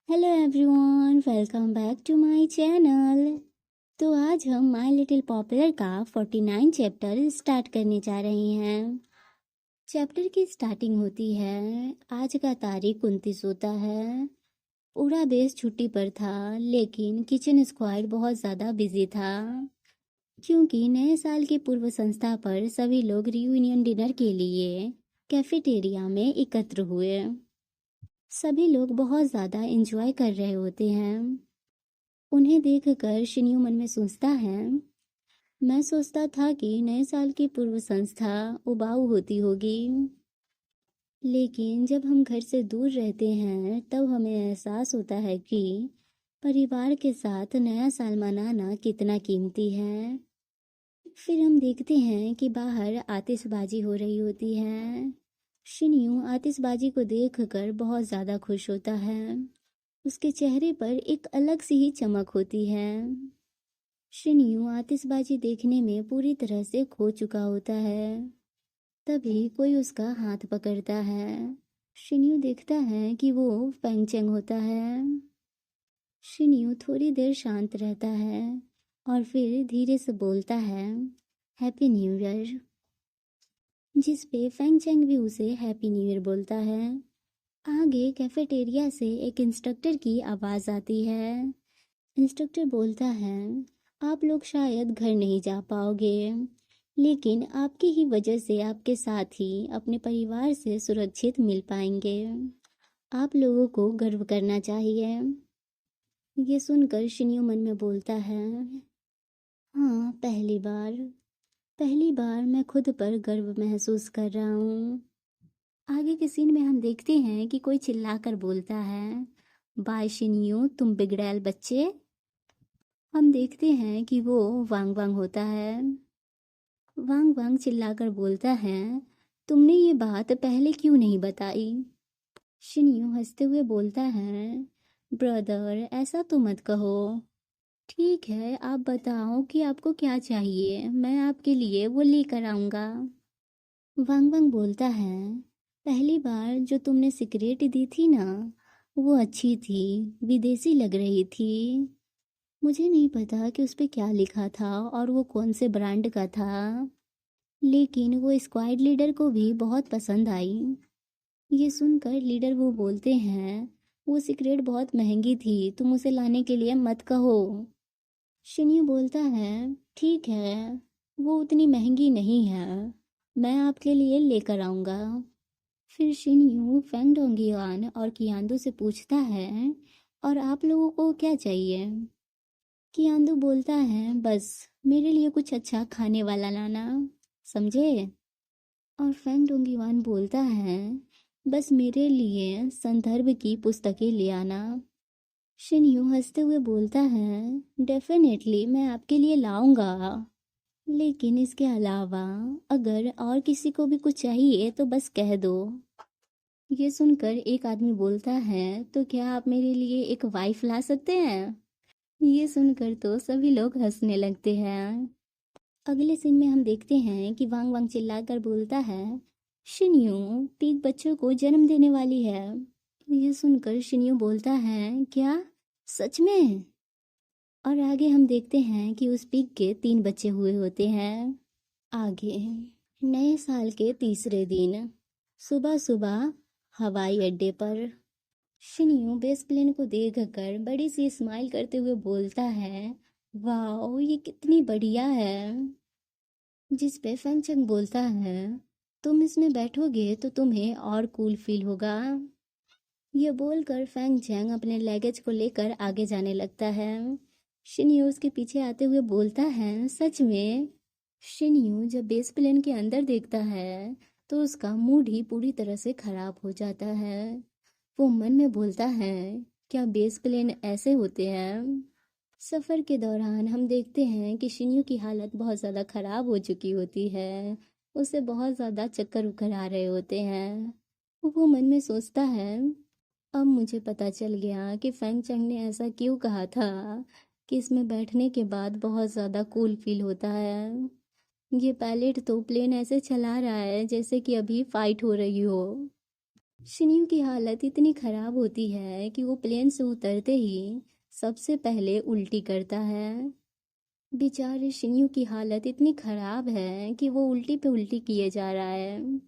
Hello everyone, welcome back to my channel. तो आज हम माय लिटिल पॉपुलर का 49 चैप्टर स्टार्ट करने जा रहे हैं। चैप्टर की स्टार्टिंग होती है। आज का तारीख 29 होता है। पूरा देश छुट्टी पर था, लेकिन किचन स्क्वाड बहुत ज़्यादा बिजी था क्योंकि नए साल की पूर्व संस्था पर सभी लोग रियूनियन डिनर के लिए कैफेटेरिया में एकत्र हुए। सभी लोग बहुत ज़्यादा एंजॉय कर रहे होते हैं। उन्हें देखकर शिन्यू मन में सोचता है, मैं सोचता था कि नए साल की पूर्व संस्था उबाऊ होती होगी, लेकिन जब हम घर से दूर रहते हैं तब हमें एहसास होता है कि परिवार के साथ नया साल मनाना कितना कीमती है। फिर हम देखते हैं कि बाहर आतिशबाजी हो रही होती है। शिन्यू आतिशबाजी को देखकर बहुत ज़्यादा खुश होता है। उसके चेहरे पर एक अलग सी ही चमक होती है। शिन्यू आतिशबाजी देखने में पूरी तरह से खो चुका होता है। तभी कोई उसका हाथ पकड़ता है। शिन्यू देखता है कि वो फेंगचेंग होता है। शिन्यू थोड़ी देर शांत रहता है और फिर धीरे से बोलता है, हैप्पी न्यू ईयर, जिस पे फेंगचेंग भी उसे हैप्पी न्यू ईयर बोलता है। आगे कैफेटेरिया से एक इंस्ट्रक्टर की आवाज़ आती है। इंस्ट्रक्टर बोलता है, आप लोग शायद घर नहीं जा पाओगे, लेकिन आपकी ही वजह से आपके साथी अपने परिवार से सुरक्षित मिल पाएंगे। आप लोगों को गर्व करना चाहिए। ये सुनकर शिन्यू मन में बोलता है, हाँ, पहली बार मैं खुद पर गर्व महसूस कर रहा हूँ। आगे के सीन में हम देखते हैं कि कोई चिल्लाकर बोलता है, बाय शिन्यू, तुम बिगड़ैल बच्चे। हम देखते हैं कि वो वांग वांग होता है। वांग वांग चिल्लाकर बोलता है, तुमने ये बात पहले क्यों नहीं बताई? शिन्यू हंसते हुए बोलता है, ब्रदर, ऐसा तो मत कहो। ठीक है, आप बताओ कि आपको क्या चाहिए, मैं आपके लिए वो लेकर आऊँगा। वांग वांग बोलता है, पहली बार जो तुमने सिगरेट दी थी ना, वो अच्छी थी, विदेशी लग रही थी। मुझे नहीं पता कि उस पे क्या लिखा था और वो कौन से ब्रांड का था, लेकिन वो स्क्वाड लीडर को भी बहुत पसंद आई। ये सुनकर लीडर वो बोलते हैं, वो सिगरेट बहुत महंगी थी, तुम उसे लाने के लिए मत कहो। शिन्यू बोलता है, ठीक है, वो उतनी महंगी नहीं है, मैं आपके लिए लेकर आऊँगा। फिर शिन्यू फेंग डोंगियान और कियांदू से पूछता है, और आप लोगों को क्या चाहिए? कियांदू बोलता है, बस मेरे लिए कुछ अच्छा खाने वाला लाना, समझे? और फेंग डोंगिवान बोलता है, बस मेरे लिए संदर्भ की पुस्तकें ले आना। शिन्यू हंसते हुए बोलता है, डेफिनेटली मैं आपके लिए लाऊंगा, लेकिन इसके अलावा अगर और किसी को भी कुछ चाहिए तो बस कह दो। ये सुनकर एक आदमी बोलता है, तो क्या आप मेरे लिए एक वाइफ ला सकते हैं? ये सुनकर तो सभी लोग हंसने लगते हैं। अगले सीन में हम देखते हैं कि वांग वांग चिल्लाकर बोलता है, शिन्यू, पीक बच्चों को जन्म देने वाली है। ये सुनकर शिन्यू बोलता है, क्या सच में? और आगे हम देखते हैं कि उस पीक के 3 बच्चे हुए होते हैं। आगे नए साल के तीसरे दिन सुबह सुबह हवाई अड्डे पर शिन्यू बेस प्लेन को देखकर बड़ी सी स्माइल करते हुए बोलता है, वाह, ये कितनी बढ़िया है। जिस पे फैंगचंग बोलता है, तुम इसमें बैठोगे तो तुम्हें और कूल फील होगा। ये बोलकर फैंगचंग अपने लगेज को लेकर आगे जाने लगता है। शिन्यू उसके पीछे आते हुए बोलता है, सच में? शिन्यू जब बेस प्लेन के अंदर देखता है तो उसका मूड ही पूरी तरह से खराब हो जाता है। वो मन में बोलता है, क्या बेस प्लेन ऐसे होते हैं? सफ़र के दौरान हम देखते हैं कि शिन्यू की हालत बहुत ज़्यादा ख़राब हो चुकी होती है। उसे बहुत ज़्यादा चक्कर उकर आ रहे होते हैं। वो मन में सोचता है, अब मुझे पता चल गया कि फेंग चंग ने ऐसा क्यों कहा था कि इसमें बैठने के बाद बहुत ज़्यादा कूल फील होता है। ये पायलट तो प्लेन ऐसे चला रहा है जैसे कि अभी फाइट हो रही हो। शिन्यू की हालत इतनी खराब होती है कि वो प्लेन से उतरते ही सबसे पहले उल्टी करता है। बेचारे शिन्यू की हालत इतनी खराब है कि वो उल्टी पे उल्टी किए जा रहा है।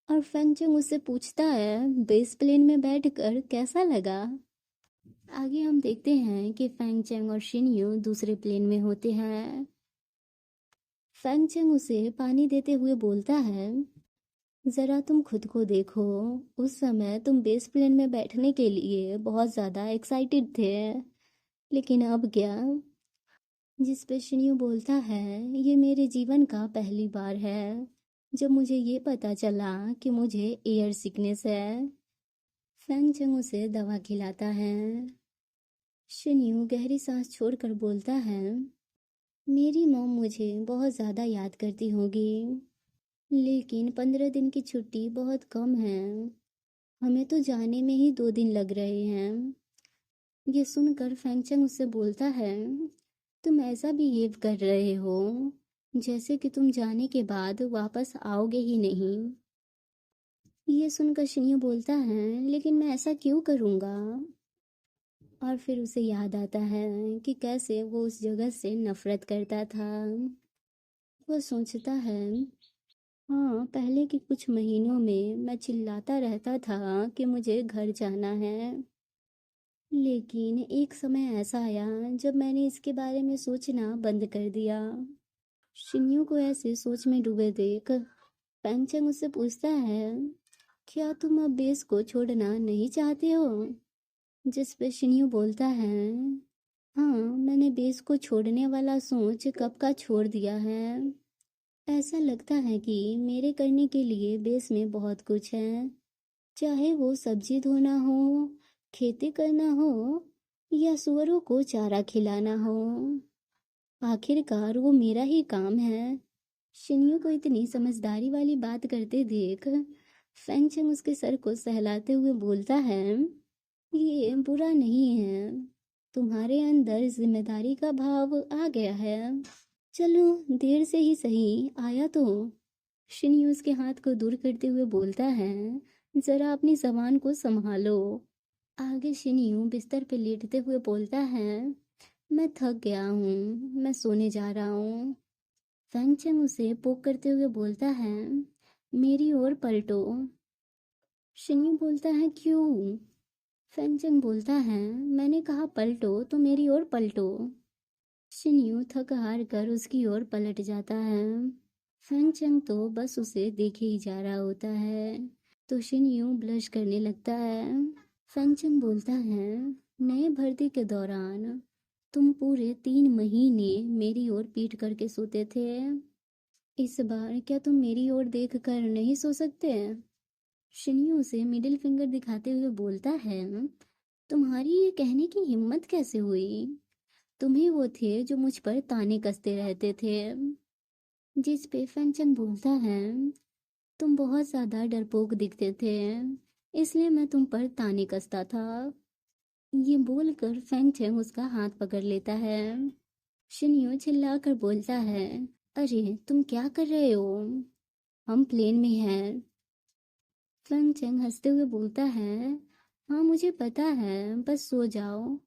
और फेंगचंग उससे पूछता है, बेस प्लेन में बैठकर कैसा लगा? आगे हम देखते हैं कि फेंगचंग और शिन्यू दूसरे प्लेन में होते हैं। फेंगचंग उसे पानी देते हुए बोलता है, जरा तुम खुद को देखो, उस समय तुम बेस प्लेन में बैठने के लिए बहुत ज़्यादा एक्साइटेड थे, लेकिन अब क्या? जिस पे शिन्यू बोलता है, ये मेरे जीवन का पहली बार है जब मुझे ये पता चला कि मुझे एयर सिकनेस है। फेंगचंग उसे दवा खिलाता है। शिन्यू गहरी सांस छोड़कर बोलता है, मेरी मॉम मुझे बहुत ज़्यादा याद करती होगी, लेकिन 15 दिन की छुट्टी बहुत कम है। हमें तो जाने में ही 2 दिन लग रहे हैं। ये सुनकर फेंगचंग उससे बोलता है, तुम ऐसा बिहेव कर रहे हो जैसे कि तुम जाने के बाद वापस आओगे ही नहीं। ये सुनकर शिन्यू बोलता है, लेकिन मैं ऐसा क्यों करूँगा? और फिर उसे याद आता है कि कैसे वो उस जगह से नफरत करता था। वो सोचता है, हाँ, पहले के कुछ महीनों में मैं चिल्लाता रहता था कि मुझे घर जाना है, लेकिन एक समय ऐसा आया जब मैंने इसके बारे में सोचना बंद कर दिया। शिन्यू को ऐसे सोच में डूबे देख पेंचंग उससे पूछता है, क्या तुम अब बेस को छोड़ना नहीं चाहते हो? जिस पे शिन्यू बोलता है, हाँ, मैंने बेस को छोड़ने वाला सोच कब का छोड़ दिया है। ऐसा लगता है कि मेरे करने के लिए बेस में बहुत कुछ है, चाहे वो सब्जी धोना हो, खेती करना हो, या सुअरों को चारा खिलाना हो। आखिरकार वो मेरा ही काम है। शिन्यू को इतनी समझदारी वाली बात करते देख फेंगचंग उसके सर को सहलाते हुए बोलता है, ये बुरा नहीं है, तुम्हारे अंदर जिम्मेदारी का भाव आ गया है। चलो, देर से ही सही आया तो। शिन्यू उसके हाथ को दूर करते हुए बोलता है, जरा अपनी जबान को संभालो। आगे शिन्यू बिस्तर पे लेटते हुए बोलता है, मैं थक गया हूँ, मैं सोने जा रहा हूँ। फेंगचंग उसे पोक करते हुए बोलता है, मेरी ओर पलटो। शिन्यू बोलता है, क्यों? फेंगचंग बोलता है, मैंने कहा पलटो तो मेरी ओर पलटो। शिन्यू थक हार कर उसकी ओर पलट जाता है। फेंगचंग तो बस उसे देखे ही जा रहा होता है, तो शिन्यू ब्लश करने लगता है। फेंगचंग बोलता है, नए भर्ती के दौरान तुम पूरे 3 महीने मेरी ओर पीट करके सोते थे, इस बार क्या तुम मेरी ओर देख कर नहीं सो सकते? शिन्यू उसे मिडिल फिंगर दिखाते हुए बोलता है, तुम्हारी ये कहने की हिम्मत कैसे हुई? तुम ही वो थे जो मुझ पर ताने कसते रहते थे। जिस पे फेंगचंग बोलता है, तुम बहुत ज्यादा डरपोक दिखते थे, इसलिए मैं तुम पर ताने कसता था। ये बोलकर फेंगचंग उसका हाथ पकड़ लेता है। शिन्यू चिल्लाकर बोलता है, अरे तुम क्या कर रहे हो? हम प्लेन में हैं। फेंगचंग हंसते हुए बोलता है, हाँ मुझे पता है, बस सो जाओ।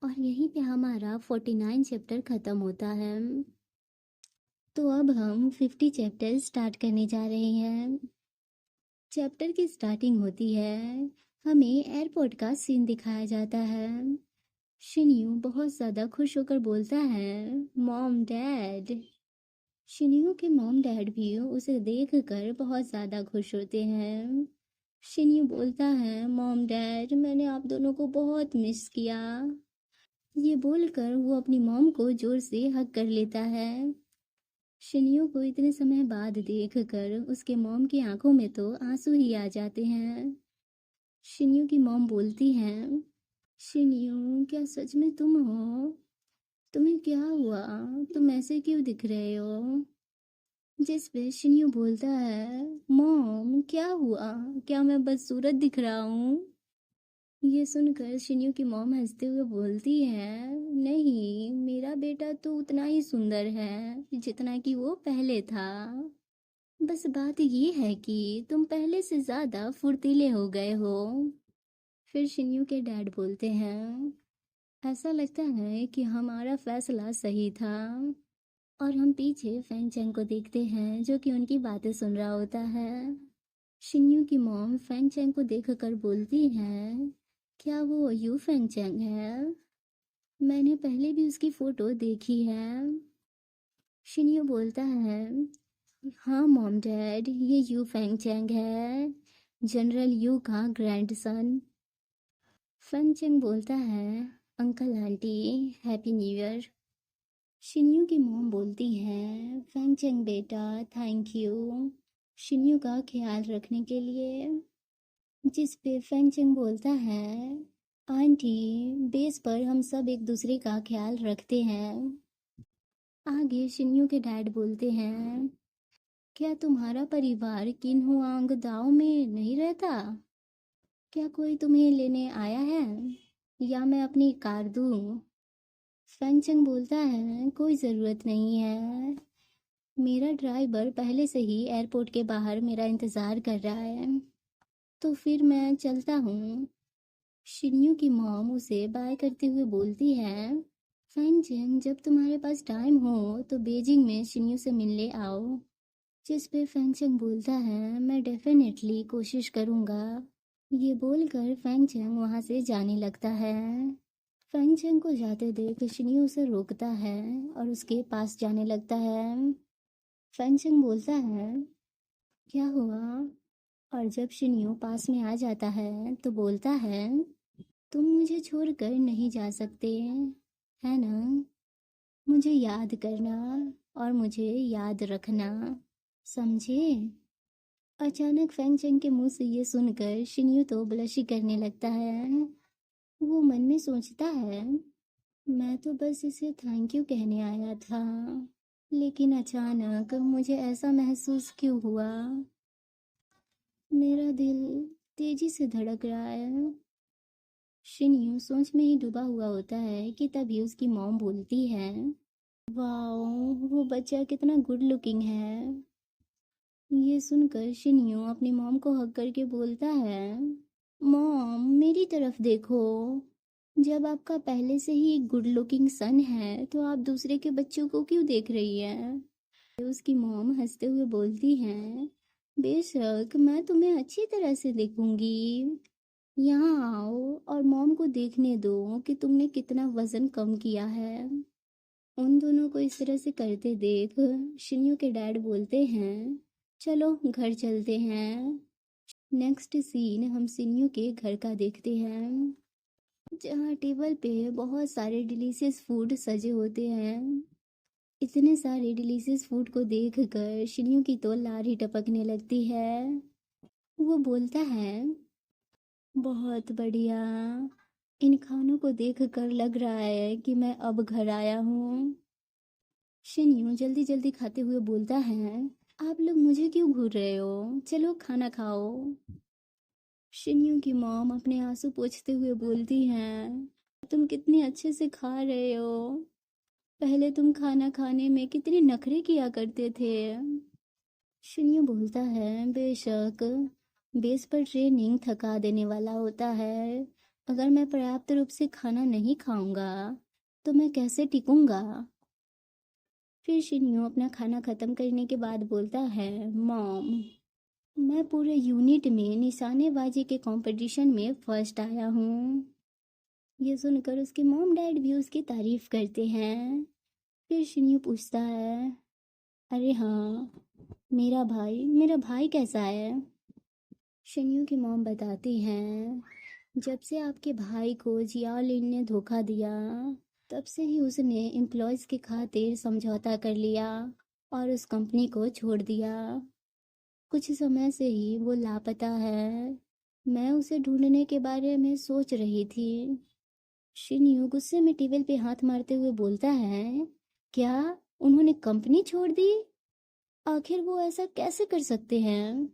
और यहीं पे हमारा 49 चैप्टर खत्म होता है। तो अब हम 50 चैप्टर स्टार्ट करने जा रहे हैं। चैप्टर की स्टार्टिंग होती है, हमें एयरपोर्ट का सीन दिखाया जाता है। शिन्यू बहुत ज़्यादा खुश होकर बोलता है, मॉम डैड। शिन्यू के मॉम डैड भी उसे देखकर बहुत ज़्यादा खुश होते हैं। शिन्यू बोलता है, मॉम डैड, मैंने आप दोनों को बहुत मिस किया। ये बोलकर वो अपनी मॉम को जोर से हग कर लेता है। शिन्यू को इतने समय बाद देखकर उसके मॉम की आंखों में तो आंसू ही आ जाते हैं। शिन्यू की मॉम बोलती हैं, शिन्यू, क्या सच में तुम हो? तुम्हें क्या हुआ? तुम ऐसे क्यों दिख रहे हो? जिस पे शिन्यू बोलता है, मॉम क्या हुआ? क्या मैं बदसूरत दिख रहा हूँ? ये सुनकर शिन्यू की मॉम हंसते हुए बोलती है, नहीं, मेरा बेटा तो उतना ही सुंदर है जितना कि वो पहले था। बस बात ये है कि तुम पहले से ज़्यादा फुर्तीले हो गए हो। फिर शिन्यू के डैड बोलते हैं, ऐसा लगता है कि हमारा फैसला सही था। और हम पीछे फैंग चैंग को देखते हैं जो कि उनकी बातें सुन रहा होता है। शिन्यू की मॉम फैंग चैंग को देखकर बोलती है, क्या वो यू फैंग चैंग है? मैंने पहले भी उसकी फोटो देखी है। शिन्यू बोलता है, हाँ मॉम डैड, ये यू फैंग चैंग है, जनरल यू का ग्रैंडसन। फैंग चैंग बोलता है, uncle aunty, happy new year. Shinyuu की मॉम बोलती है, फैंग चैंग बेटा, थैंक यू शिन्यू का ख्याल रखने के लिए। जिस पे फैंग चैंग बोलता है, आंटी, बेस पर हम सब एक दूसरे का ख्याल रखते हैं। आगे शिन्यू के डैड बोलते हैं, क्या तुम्हारा परिवार किन्हुआंग दाओ में नहीं रहता? क्या कोई तुम्हें लेने आया है या मैं अपनी कार दूँ? फैंग चैंग बोलता है, कोई ज़रूरत नहीं है, मेरा ड्राइवर पहले से ही एयरपोर्ट के बाहर मेरा इंतज़ार कर रहा है, तो फिर मैं चलता हूँ। शिन्यू की मॉम उसे बाय करते हुए बोलती है, फैंग चैंग, जब तुम्हारे पास टाइम हो तो बीजिंग में शिन्यू से मिलने आओ। जिस पे फैंग चैंग बोलता है, मैं डेफिनेटली कोशिश करूँगा। ये बोलकर फैंग चैंग वहाँ से जाने लगता है। फैंग चैंग को जाते देख शिन्यू उसे रोकता है और उसके पास जाने लगता है। फैंग चैंग बोलता है, क्या हुआ? और जब शिन्यू पास में आ जाता है तो बोलता है, तुम मुझे छोड़कर नहीं जा सकते, है ना? मुझे याद करना और मुझे याद रखना, समझे? अचानक फैंग चैंग के मुंह से ये सुनकर शिन्यू तो ब्लश ही करने लगता है। वो मन में सोचता है, मैं तो बस इसे थैंक यू कहने आया था, लेकिन अचानक मुझे ऐसा महसूस क्यों हुआ? मेरा दिल तेजी से धड़क रहा है। शिन्यू सोच में ही डूबा हुआ होता है कि तभी उसकी मॉम बोलती है, वाओ, वो बच्चा कितना गुड लुकिंग है। ये सुनकर शिन्यू अपनी मॉम को हग करके बोलता है, मॉम, मेरी तरफ देखो। जब आपका पहले से ही गुड लुकिंग सन है तो आप दूसरे के बच्चों को क्यों देख रही है? उसकी मॉम हंसते हुए बोलती है, बेशक, मैं तुम्हें अच्छी तरह से देखूंगी। यहाँ आओ और मॉम को देखने दो कि तुमने कितना वजन कम किया है। उन दोनों को इस तरह से करते देख शिन्यू के डैड बोलते हैं, चलो घर चलते हैं। नेक्स्ट सीन हम शिन्यू के घर का देखते हैं, जहाँ टेबल पे बहुत सारे डिलीशियस फूड सजे होते हैं। इतने सारे डिलीशियस फूड को देखकर शिन्यू की तो लार ही टपकने लगती है। वो बोलता है, बहुत बढ़िया, इन खानों को देखकर लग रहा है कि मैं अब घर आया हूँ। शिन्यू जल्दी जल्दी खाते हुए बोलता है, आप लोग मुझे क्यों घूर रहे हो? चलो खाना खाओ। शिन्यू की मॉम अपने आंसू पोंछते हुए बोलती हैं, तुम कितने अच्छे से खा रहे हो, पहले तुम खाना खाने में कितने नखरे किया करते थे। शिन्यू बोलता है, बेशक, बेस पर ट्रेनिंग थका देने वाला होता है, अगर मैं पर्याप्त रूप से खाना नहीं खाऊंगा तो मैं कैसे टिकूंगा? फिर शिन्यू अपना खाना खत्म करने के बाद बोलता है, मॉम, मैं पूरे यूनिट में निशानेबाजी के कंपटीशन में फर्स्ट आया हूँ। ये सुनकर उसके मॉम डैड भी उसकी तारीफ करते हैं। फिर शिन्यू पूछता है, अरे हाँ, मेरा भाई कैसा है? शिन्यू की मॉम बताती हैं, जब से आपके भाई को जियालिन ने धोखा दिया, तब से ही उसने एम्प्लॉयज़ के खातिर समझौता कर लिया और उस कंपनी को छोड़ दिया। कुछ समय से ही वो लापता है। मैं उसे ढूंढने के बारे में सोच रही थी। शिन्यू गुस्से में टेबल पे हाथ मारते हुए बोलता है, क्या उन्होंने कंपनी छोड़ दी? आखिर वो ऐसा कैसे कर सकते हैं?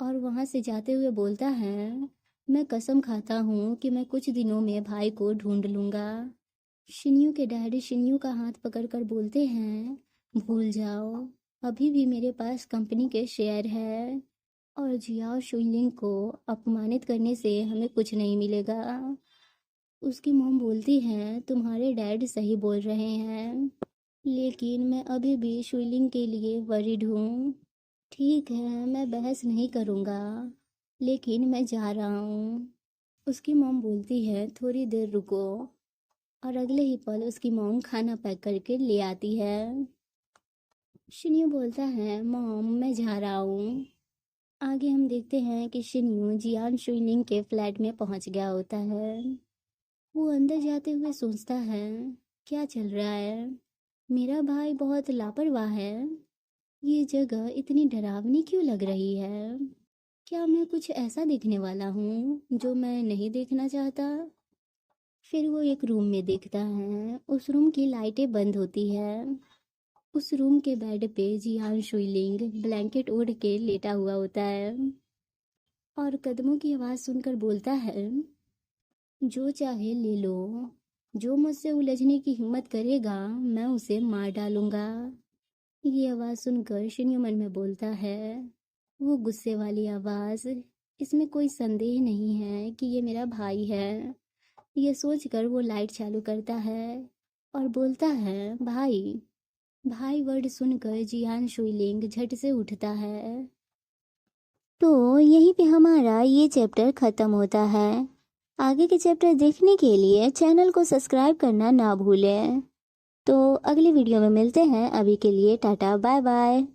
और वहां से जाते हुए बोलता है, मैं कसम खाता हूँ कि मैं कुछ दिनों में भाई को ढूंढ लूंगा। शिन्यू के डैडी शिन्यू का हाथ पकड़कर बोलते हैं, भूल जाओ अभी भी मेरे पास कंपनी के शेयर है और जियाओ शुइलिंग को अपमानित करने से हमें कुछ नहीं मिलेगा। उसकी मॉम बोलती है तुम्हारे डैड सही बोल रहे हैं, लेकिन मैं अभी भी शुइलिंग के लिए वरीड हूँ। ठीक है, मैं बहस नहीं करूँगा, लेकिन मैं जा रहा हूँ। उसकी मॉम बोलती है थोड़ी देर रुको, और अगले ही पल उसकी मॉम खाना पैक करके ले आती है। शिन्यू बोलता है मॉम मैं जा रहा हूँ। आगे हम देखते हैं कि शिन्यू जियान शुइलिंग के फ्लैट में पहुंच गया होता है। वो अंदर जाते हुए सोचता है क्या चल रहा है, मेरा भाई बहुत लापरवाह है। ये जगह इतनी डरावनी क्यों लग रही है? क्या मैं कुछ ऐसा देखने वाला हूँ जो मैं नहीं देखना चाहता? फिर वो एक रूम में देखता है, उस रूम की लाइटें बंद होती है। उस रूम के बेड पे जियान शुइलिंग ब्लैंकेट ओढ़ के लेटा हुआ होता है और कदमों की आवाज़ सुनकर बोलता है जो चाहे ले लो, जो मुझसे उलझने की हिम्मत करेगा मैं उसे मार डालूंगा। ये आवाज़ सुनकर शिन्यू मन में बोलता है, वो गुस्से वाली आवाज़, इसमें कोई संदेह नहीं है कि ये मेरा भाई है। ये सोचकर वो लाइट चालू करता है और बोलता है भाई। भाई वर्ड सुनकर जियान शुइलिंग झट से उठता है। तो यहीं पे हमारा ये चैप्टर ख़त्म होता है। आगे के चैप्टर देखने के लिए चैनल को सब्सक्राइब करना ना भूलें। तो अगली वीडियो में मिलते हैं, अभी के लिए टाटा बाय बाय।